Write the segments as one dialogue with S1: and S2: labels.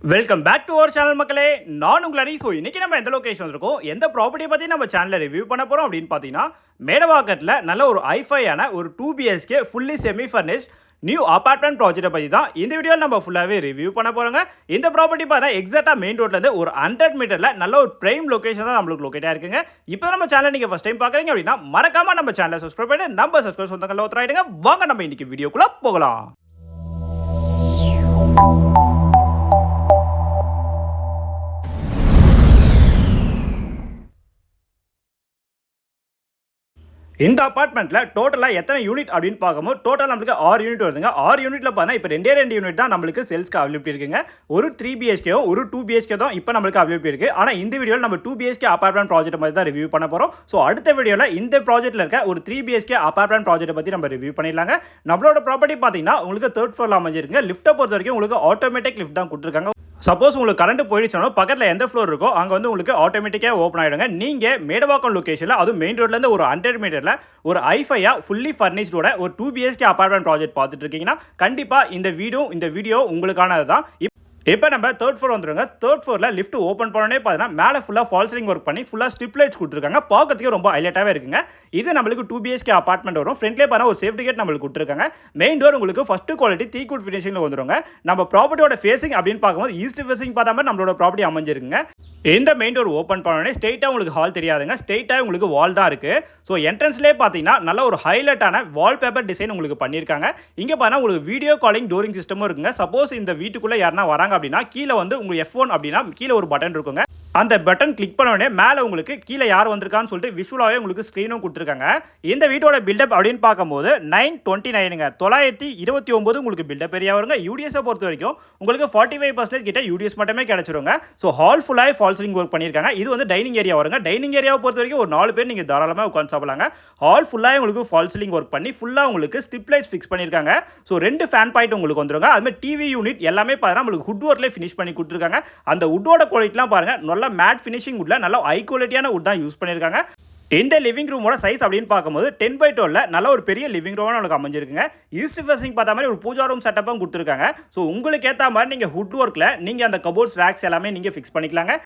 S1: Welcome back to our channel மக்களே. நான் உங்கள் அடி. இன்னைக்கு நம்ம எந்த லொகேஷன் இருக்கோம், எந்த ப்ராப்பர்ட்டியை பற்றி நம்ம சேனலில் ரிவ்யூ பண்ண போகிறோம் அப்படின்னு பார்த்தீங்கன்னா, மேடவாக்கத்தில் நல்ல ஒரு ஐஃபையான ஒரு 2 BHK fully semi furnished new apartment ப்ராஜெக்ட்டை பற்றி தான் இந்த வீடியோவில் நம்ம ஃபுல்லாகவே ரிவ்யூ பண்ண போகிறோங்க. இந்த ப்ராப்பர்ட்டி பார்த்தா எக்ஸாக்டாக மெயின் ரோட்லேருந்து ஒரு 100 மீட்டரில் நல்ல ஒரு பிரைம் லொகேஷன் தான் நம்மளுக்கு லொக்கேட்டாக இருக்குங்க. இப்போ நம்ம சேனல் நீங்கள் ஃபஸ்ட் டைம் பார்க்குறீங்க அப்படின்னா மறக்காம நம்ம சேனலை சப்ஸ்கிரைப் பண்ணி நம்ம சப்ஸ்கிரைப் சொந்தங்களில் ஒருத்தராயிடுங்க. வாங்க நம்ம இன்னைக்கு வீடியோக்குள்ளே போகலாம். இந்த அபார்ட்மெண்ட்டில் டோட்டலாக எத்தனை யூனிட் அப்படின்னு பார்க்கும்போது டோட்டல் நம்மளுக்கு 6 யூனிட் வருதுங்க. 6 யூனிட்டில் பார்த்தா இப்போ 2 யூனிட் தான் நம்மளுக்கு சேல்ஸ்க்கு அவைலபிலிட்டி இருக்குங்க. ஒரு 3 BHK ஒரு 2 BHK தான் இப்போ நம்மளுக்கு அவைலபிலிட்டி இருக்குது. ஆனால் இந்த வீடியோவில் நம்ம 2 BHK அபார்ட்மெண்ட் ப்ராஜெக்ட் மாதிரி தான் ரிவ்யூ பண்ண போகிறோம். ஸோ அடுத்த வீடியோவில் இந்த ப்ராஜெக்ட்டில் இருக்க ஒரு 3 BHK அபார்ட்மெண்ட் ப்ராஜெக்ட்டை பற்றி நம்ம ரிவ்யூ பண்ணிடலாங்க. நம்மளோட ப்ராப்பர்ட்டி பார்த்தீங்கன்னா உங்களுக்கு 3rd ஃப்ளோரில் அமைஞ்சிருக்குங்க. லிஃப்ட்டை பொறுத்த வரைக்கும் உங்களுக்கு ஆட்டோமேட்டிக் லிஃப்ட் தான் கொடுத்துருக்காங்க. சப்போஸ் உங்களுக்கு கரண்ட் போயிடுச்சுனாலும் பக்கத்தில் எந்த ஃப்ளோர் இருக்கோ அங்கே வந்து உங்களுக்கு ஆட்டோமேட்டிக்காக ஓப்பன் ஆகிடுங்க. நீங்கள் மேடவாக்கம் லொக்கேஷனில் அதுவும் மெயின் ரோட்லேருந்து ஒரு 100 மீட்டரில் ஒரு ஐஃபையாக ஃபுல்லி ஃபர்னிஷ்டோட ஒரு 2 BHK அபார்ட்மெண்ட் ப்ராஜெக்ட் பார்த்துட்டு இருக்கீங்கன்னா கண்டிப்பாக இந்த வீடியோ உங்களுக்கானது தான். இப்போ நம்ம 3rd ஃப்ளோர் வந்துருங்க. 3rd ஃப்ளோரில் லிஃப்ட் ஓப்பன் பண்ணோன்னே பார்த்தீங்கன்னா மேலே ஃபுல்லாக ஃபால் சீலிங் ஒர்க் பண்ணி ஃபுல்லாக ஸ்ட்ரிப் லைட்ஸ் கொடுத்துருக்காங்க. பார்க்கறதுக்கு ரொம்ப ஹைலைட்டாகவே இருக்குங்க. இது நம்மளுக்கு 2 BHK அபார்ட்மெண்ட் வரும். ஃப்ரண்ட்லேயே பார்த்தா ஒரு சேஃப்டி கேட் நம்மளுக்கு கொடுத்துருக்காங்க. மெயின் டோர் உங்களுக்கு ஃபர்ஸ்ட் குவாலிட்டி தீக்குட் ஃபினிஷிங்கில் வந்துருங்க. நம்ம ப்ராப்பர்ட்டியோட ஃபேசிங் அப்படின்னு பார்க்கும்போது ஈஸ்ட் ஃபேசிங் பார்த்த மாதிரி நம்மளோட ப்ராப்பர்ட்டி அமைஞ்சிருக்குங்க. இந்த மெயின் டோர் ஓப்பன் பண்ணோடனே ஸ்ட்ரெயிட்டாக உங்களுக்கு ஹால் தெரியாதுங்க. ஸ்ட்ரெயிட்டாக உங்களுக்கு வால் தான் இருக்குது. ஸோ என்ட்ரன்ஸ்லேயே பார்த்தீங்கன்னா நல்ல ஒரு ஹைலைட்டான வால்பேப்பர் டிசைன் உங்களுக்கு பண்ணியிருக்காங்க. இங்கே பார்த்தா உங்களுக்கு வீடியோ காலிங் டோரிங் சிஸ்டமும் இருக்குங்க. சப்போஸ் இந்த வீட்டுக்குள்ளே யாருன்னா வராங்க அப்படின்னா கீழே வந்து உங்களுக்கு F1 அப்படின்னா கீழே ஒரு பட்டன் இருக்குங்க. அந்த பட்டன் கிளிக் பண்ண உடனே மேலே உங்களுக்கு கீழே யார் வந்திருக்கான்னு சொல்லிட்டு விஷுவலாகவே உங்களுக்கு ஸ்க்ரீனும் கொடுத்துருக்காங்க. இந்த வீட்டோட பில்டப் அப்படின்னு பார்க்கும்போது 929ங்க 929 உங்களுக்கு பில்டப் ஏரியா வருங்க. யூடிஎஸை பொறுத்த வரைக்கும் உங்களுக்கு 45% கிட்ட யூடிஎஸ் மட்டுமே கிடைச்சிருங்க. ஸோ ஹால் ஃபுல்லாக ஃபால் சீலிங் ஒர்க் பண்ணியிருக்காங்க. இது வந்து டைனிங் ஏரியா வருங்க. டைனிங் ஏரியாவை பொறுத்த வரைக்கும் ஒரு 4 பேர் நீங்கள் தாராளமாக உட்காந்து சாப்பிடலாங்க. ஹால் ஃபுல்லாக உங்களுக்கு ஃபால் சீலிங் ஒர்க் பண்ணி ஃபுல்லாக உங்களுக்கு ஸ்ட்ரிப் லைட்ஸ் ஃபிக்ஸ் பண்ணியிருக்காங்க. ஸோ 2 ஃபேன் பாயிண்ட் உங்களுக்கு வந்துருங்க. அதுமாதிரி டிவி யூனிட் எல்லாமே பார்த்தீங்கன்னா உங்களுக்கு வுட் ஒர்க்லேயே ஃபினிஷ் பண்ணி கொடுத்துருக்காங்க. அந்த வுட்டோட குவாலிட்டிலாம் பாருங்கள் நல்லா மேட் ஃபினிஷிங் வுட்ல நல்ல ஹை குவாலிட்டியான வுட் தான் யூஸ் பண்ணியிருக்காங்க. இந்த லிவிங் ரூமோட சைஸ் அப்படின்னு பார்க்கும்போது 10x12 நல்ல ஒரு பெரிய லிவிங் ரூமாக நமக்கு அமைஞ்சிருக்குங்க. ஈஸ்ட் ஃபேசிங் பார்த்த மாதிரி ஒரு பூஜா ரூம் செட்டப்பும் கொடுத்துருக்காங்க. ஸோ உங்களுக்கு ஏற்ற மாதிரி நீங்கள் வுட் ஒர்க்கில் நீங்கள் அந்த கபோர்ட்ஸ் ரேக்ஸ் எல்லாமே நீங்கள் ஃபிக்ஸ் பண்ணிக்கலாங்க.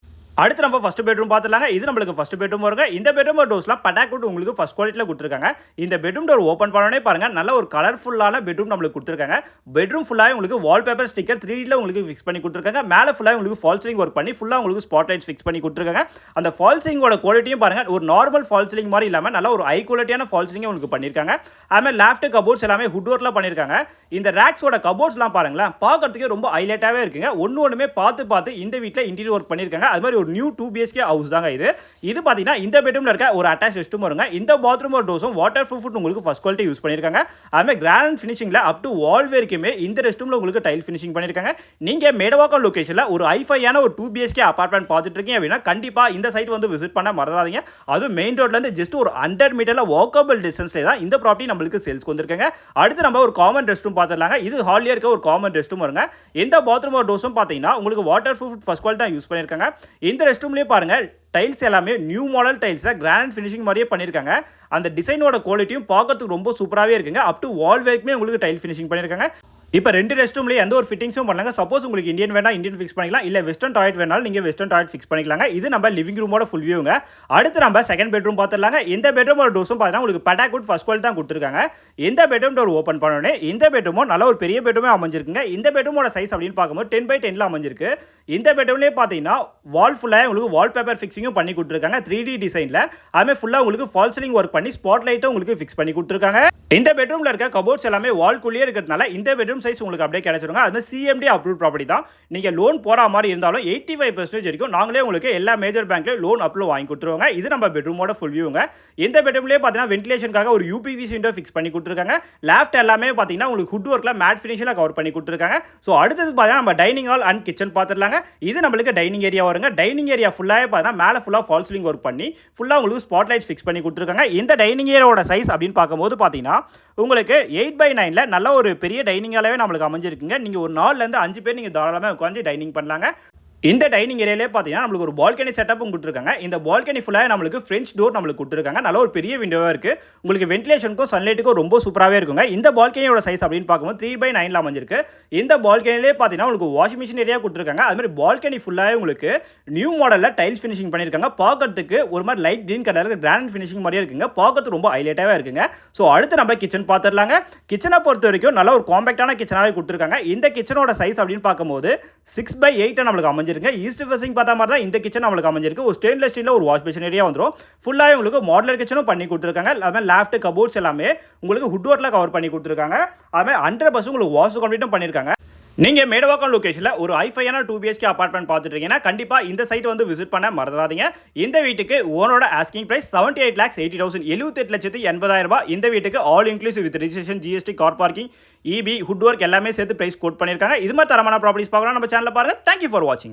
S1: அடுத்து நம்ம ஃபர்ஸ்ட் பெட்ரூம் பார்த்துலாங்க. இது நம்மளுக்கு ஃபர்ஸ்ட் பெட்ரூம் வருங்க. இந்த பெட்ரூம் டோர்ஸ்லாம் பட்டாக்குட் உங்களுக்கு ஃபர்ஸ்ட் குவாலிட்டியில் கொடுத்துருக்காங்க. இந்த பெட்ரூம் டோர் ஓப்பன் பண்ணோடனே பாருங்க நல்ல ஒரு கலர்ஃபுல்லான பெட்ரூம் நம்மளுக்கு கொடுத்துருக்காங்க. பெட்ரூம் ஃபுல்லாக உங்களுக்கு வால்பேப்பர் ஸ்டிக்கர் 3Dல உங்களுக்கு ஃபிக்ஸ் பண்ணி கொடுத்துருக்காங்க. மேலே ஃபுல்லாக உங்களுக்கு ஃபால் சீலிங் ஒர்க் பண்ணி ஃபுல்லாக உங்களுக்கு ஸ்பாட் லைட்ஸ் ஃபிக்ஸ் பண்ணி கொடுத்துருக்காங்க. அந்த ஃபால் சீலிங்கோட குவாலிட்டியும் பாருங்க ஒரு நார்மல் ஃபால் சீலிங் மாதிரி இல்லாமல் நல்ல ஒரு ஹை குவாலிட்டியான ஃபால் சீலிங் உங்களுக்கு பண்ணியிருக்காங்க. அதுமாதிரி லேஃப்ட் கபோர்ட்ஸ் எல்லாமே வுட் ஒர்க்கில் பண்ணியிருக்காங்க. இந்த ரேக்ஸோட கபோர்ட்ஸ்லாம் பாருங்களேன் பார்க்கறதுக்கு ரொம்ப ஹைலைட்டாகவே இருக்குங்க. ஒன்றுமே பார்த்து இந்த வீட்டில் இன்டீரியர் ஒர்க் பண்ணியிருக்காங்க. அது மாதிரி ஒரு நியூ 2 BHK ஹவுஸ் தாங்க இது பாத்தீங்கன்னா இந்த பெட்ரூம்ல இருக்க ஒரு அட்டாச் ரெஸ்ட்ரூம் வருங்க. இந்த பாத்ரூம் ஒரு டோர்ஸும் வாட்டர் ப்ரூஃப் உங்களுக்கு ஃபர்ஸ்ட் குவாலிட்டி யூஸ் பண்ணிருக்காங்க. அதுமே கிரானைட் ஃபினிஷிங்ல அப் டு வால் வரைக்குமே இந்த ரெஸ்ட்ரூம்ல உங்களுக்கு டைல் ஃபினிஷிங் பண்ணிருக்காங்க. நீங்க மேடவாக்கம் லொகேஷன்ல ஒரு ஐஃபையான ஒரு 2 BHK அபார்ட்மெண்ட் பார்த்துட்டு இருக்கீங்க அப்படின்னா கண்டிப்பா இந்த சைட் வந்து விசிட் பண்ண மறந்துடாதீங்க. அது மெயின் ரோட்ல இருந்து ஜஸ்ட் ஒரு 100 மீட்டர்ல வாக்கபிள் டிஸ்டன்ஸ்ல தான் இந்த ப்ராப்பர்ட்டி நம்மளுக்கு சேல்ஸ்க்கு வந்திருக்காங்க. அடுத்து நம்ம ஒரு காமன் ரெஸ்ட் ரூம் பார்த்துடலாங்க. இது ஹால்லியா இருக்க ஒரு காமன் ரெஸ்ட் ரூம் வருங்க. இந்த பாத்ரூம் ஒரு டோர்ஸும் பாத்தீங்கன்னா உங்களுக்கு வாட்டர் ப்ரூஃப் ஃபர்ஸ்ட் குவாலிட்டி தான் யூஸ் பண்ணிருக்காங்க. இந்த ரெஸ்ட் ரூம்லயே பாருங்க டைல்ஸ் எல்லாமே new model tiles granite finishing மாதிரியே பண்ணியிருக்காங்க. அந்த டிசைனோட குவாலிட்டியும் பார்க்கறதுக்கு ரொம்ப சூப்பராகவே இருக்குங்க. அப் டு வால் வரைக்குமே உங்களுக்கு டைல் ஃபினிஷிங் பண்ணியிருக்காங்க. இப்போ 2 ரெஸ்ட் ரூம்லேயே எந்த ஒரு ஃபிட்டிங்ஸும் பண்ணலாங்க. சப்போஸ் உங்களுக்கு இந்தியன் வேணா இந்தியன் ஃபிக்ஸ் பண்ணிக்கலாம், இல்லை வெஸ்டர்ன் டாய்லெட் வேணாலும் நீங்கள் வெஸ்டர்ன் டாய்லெட் ஃபிக்ஸ் பண்ணிக்கலாங்க. இது நம்ம லிவிங் ரூமோட ஃபுல் வியூங்க. அடுத்து நம்ம செகண்ட் பெட்ரூம் பார்த்துடலாங்க. இந்த பெட்ரூம் ஒரு டோர்ஸும் பார்த்தீங்கன்னா உங்களுக்கு பட்டாக்குட் ஃபர்ஸ்ட் குவாலிட்டி தான் கொடுத்துருக்காங்க. இந்த பெட்ரூம் டோர் ஓப்பன் பண்ணோடனே இந்த பெட்ரூமும் நல்ல ஒரு பெரிய பெட்ரூமே அமைஞ்சிருக்குங்க. இந்த பெட்ரூமோட சைஸ் அப்படின்னு பார்க்கும்போது 10x10ல அமைஞ்சிருக்கு. இந்த பெட்ரூம்லேயே பார்த்தீங்கன்னா வால் ஃபுல்லாக உங்களுக்கு வால்பேப்பர் ஃபிக்ஸிங்கும் பண்ணி கொடுத்துருக்காங்க 3D டிசைனில். அதுமாதிரி ஃபுல்லாக உங்களுக்கு ஃபால் சீலிங் ஒர்க் பண்ணி ஸ்பாட் லைட்டும் உங்களுக்கு ஃபிக்ஸ் பண்ணி கொடுத்துருக்காங்க. இந்த பெட்ரூமில் இருக்க கபோர்ட்ஸ் எல்லாமே வால்குள்ளேயே இருக்கிறதுனால இந்த பெட்ரூம் சைஸ் உங்களுக்கு அப்படியே கிடைச்சிருங்க. அது CMD அப்ரூவ் ப்ராப்பர்ட்டி தான். நீங்க லோன் போற மாதிரி இருந்தாலும் 85% வரைக்கும் நாங்களே உங்களுக்கு எல்லா மேஜர் பேங்க்ல லோன் அப்ரூவ் வாங்கி கொடுத்துருவாங்க. இது நம்ம பெட்ரூமோட ஃபுல் வியூங்க. இந்த பெட்ரூம்லயே பார்த்தீங்கன்னா வென்டிலேஷனுக்காக ஒரு UPVC விண்டோ ஃபிக்ஸ் பண்ணி கொடுத்துருக்காங்க. லேஃப்ட் எல்லாமே பார்த்தீங்கன்னா உங்களுக்கு வுட் ஒர்க்ல மேட் ஃபினிஷிங்ல கவர் பண்ணி கொடுத்துருக்காங்க. ஸோ அடுத்தது பார்த்தீங்கன்னா நம்ம டைனிங் ஹால் அண்ட் கிச்சன் பார்த்துடலாங்க. இது நம்மளுக்கு டைனிங் ஏரியா வருங்க. டைனிங் ஏரியா ஃபுல்லாகவே பார்த்தீங்கன்னா மேலே ஃபுல்லாக ஃபால் சீலிங் ஒர்க் பண்ணி ஃபுல்லாக உங்களுக்கு ஸ்பாட் லைட் ஃபிக்ஸ் பண்ணி கொடுத்துருக்காங்க. இந்த டைனிங் ஏரியாவோட சைஸ் அப்படின்னு பார்க்கும்போது பார்த்தீங்கன்னா உங்களுக்கு 8x9ல நல்ல ஒரு பெரிய டைனிங் ஹாலாவே நம்மளுக்கு அமைஞ்சிருக்குங்க. நீங்க ஒரு 4ல இருந்து 5 பேர் நீங்க தாராளமாக உட்காந்து டைனிங் பண்ணலாங்க. இந்த டைனிங் ஏரியாலே பார்த்தீங்கன்னா நம்மளுக்கு ஒரு பால்கனி செட்டப்பும் கொடுத்துருக்காங்க. இந்த பால்கனி ஃபுல்லாக நம்மளுக்கு ஃப்ரெஞ்ச் டோர் நம்மளுக்கு கொடுத்துருக்காங்க. நல்ல ஒரு பெரிய விண்டோவாக இருக்குது. உங்களுக்கு வென்டிலேஷனுக்கும் சன்லைட்டுக்கும் ரொம்ப சூப்பராகவே இருக்குங்க. இந்த பால்கனியோட சைஸ் அப்படின்னு பார்க்கும்போது 3/9 அமைஞ்சிருக்கு. இந்த பால்கனிலே பார்த்தீங்கன்னா உங்களுக்கு வாஷிங் மிஷின் ஏரியா கொடுத்துருக்காங்க. அது மாதிரி பால்கனி ஃபுல்லாகவே உங்களுக்கு நியூ மாடலில் டைல்ஸ் ஃபினிஷிங் பண்ணியிருக்காங்க. பார்க்கறதுக்கு ஒரு மாதிரி லைட் கிரீன் கலருக்கு கிராண்ட் ஃபினிஷிங் மாதிரியே இருக்குங்க. பார்க்கறதுக்கு ரொம்ப ஹைலைட்டாகவே இருக்குங்க. ஸோ அடுத்து நம்ம கிச்சன் பார்த்துடலாங்க. கிச்சனை பொறுத்த வரைக்கும் நல்ல ஒரு காம்பேக்டான கிச்சனாகவே கொடுத்துருக்காங்க. இந்த கிச்சனோட சைஸ் அப்படின்னு பார்க்கும்போது 6/8 நம்மளுக்கு அமைஞ்சிருக்கு. ஈஸ்ட் ஃபேசிங் பார்த்த மாதிரி தான் இந்த கிச்சன் நம்மளுக்கு அமைஞ்சிருக்கு. ஒரு ஸ்டெயின்லெஸ் ஸ்டீல்ல ஒரு வாஷ் பேஷன் ஏரியா வந்துரும். ஃபுல்லாவே உங்களுக்கு மாடுலர் கிச்சனும் பண்ணி கொடுத்துருக்காங்க. அதுமே லேஃப்ட் கபோர்ட்ஸ் எல்லாமே உங்களுக்கு வுட் ஒர்க்ல கவர் பண்ணி கொடுத்துருக்காங்க. அதுமே 100% உங்களுக்கு வாஷ் கம்ப்ளீட்டும் பண்ணியிருக்காங்க. நீங்க மேடவாக்கம் லொகேஷன்ல ஒரு ஹைஃபையான 2 BHK அபார்ட்மெண்ட் பார்த்துட்டு இருக்கீங்கன்னா கண்டிப்பா இந்த சைட் வந்து விசிட் பண்ண மறந்துடாதீங்க. இந்த வீட்டுக்கு ஓனரோட ஆஸ்கிங் பிரைஸ் 78,80,000 78,80,000 ரூபாய். இந்த வீட்டுக்கு all inclusive with registration, GST, car parking, EB, would work எல்லாமே சேர்த்து பிரைஸ் கோட் பண்ணியிருக்காங்க. இது மாதிரி தரமான ப்ராப்பர்ட்டிஸ் பார்க்கணும் நம்ம சேனல்ல பாருங்க. தேங்க்யூ ஃபார் வாட்சிங்.